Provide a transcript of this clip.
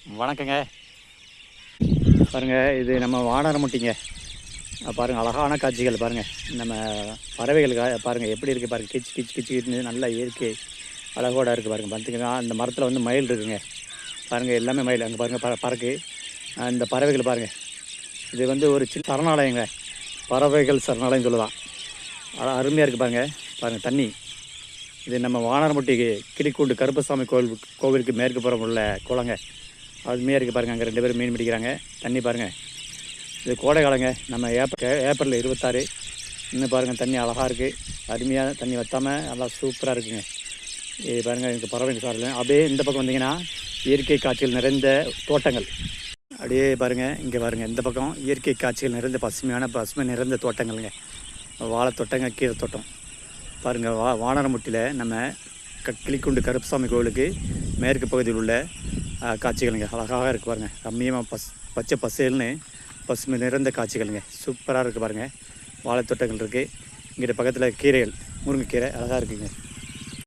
வணக்கங்க. பாருங்கள், இது நம்ம வானரமுட்டிங்க. பாருங்கள், அழகான காட்சிகள் பாருங்கள். நம்ம பறவைகளுக்காக பாருங்கள் எப்படி இருக்குது பாருங்கள். கிச் கிச் கிச்சுன்னு நல்லா இயற்கை அழகோடு இருக்குது பாருங்கள். பார்த்திங்கன்னா அந்த மரத்தில் வந்து மயில் இருக்குங்க. பாருங்கள், எல்லாமே மயில் அங்கே பாருங்கள் பறக்கு. இந்த பறவைகள் பாருங்கள். இது வந்து ஒரு சின்ன சரணாலயங்க, பறவைகள் சரணாலயம் சொல்லலாம். அருமையாக இருக்குது பாருங்கள். பாருங்கள் தண்ணி, இது நம்ம வானரமுட்டி கிளிக்கூண்டு கருப்பசாமி கோவிலுக்கு மேற்கு புறம் உள்ள குளங்க. அருமையாக இருக்குது பாருங்கள். அங்கே 2 பேரும் மீன் பிடிக்கிறாங்க. தண்ணி பாருங்கள். இது கோடை காலங்க. நம்ம ஏப்ரல் 26. இன்னும் பாருங்கள், தண்ணி அழகாக இருக்குது. அருமையாக தண்ணி வற்றாமல் நல்லா சூப்பராக இருக்குங்க. இது பாருங்கள், எனக்கு பறவைங்க சாரில் அப்படியே இந்த பக்கம் வந்தீங்கன்னா இயற்கை காட்சிகள் நிறைந்த தோட்டங்கள். அப்படியே பாருங்கள், இங்கே பாருங்கள், இந்த பக்கம் இயற்கை காட்சிகள் நிறைந்த பசுமை நிறைந்த தோட்டங்கள்ங்க. வாழை தோட்டங்க, கீரை தோட்டம் பாருங்கள். வானரமுட்டியில் நம்ம கிளிக்குண்டு கருப்பசாமி கோவிலுக்கு மேற்கு பகுதியில் உள்ள காட்சிகளுங்க. அழகாக இருக்குது பாருங்கள். ரம்மியமாக பச்சை பசேல்னு பசுமை நிறைந்த காட்சிகளுங்க. சூப்பராக இருக்குது பாருங்கள். வாழைத்தோட்டங்கள் இருக்குது. இங்கிட்ட பக்கத்தில் கீரைகள், முருங்கைக்கீரை அழகாக இருக்குதுங்க.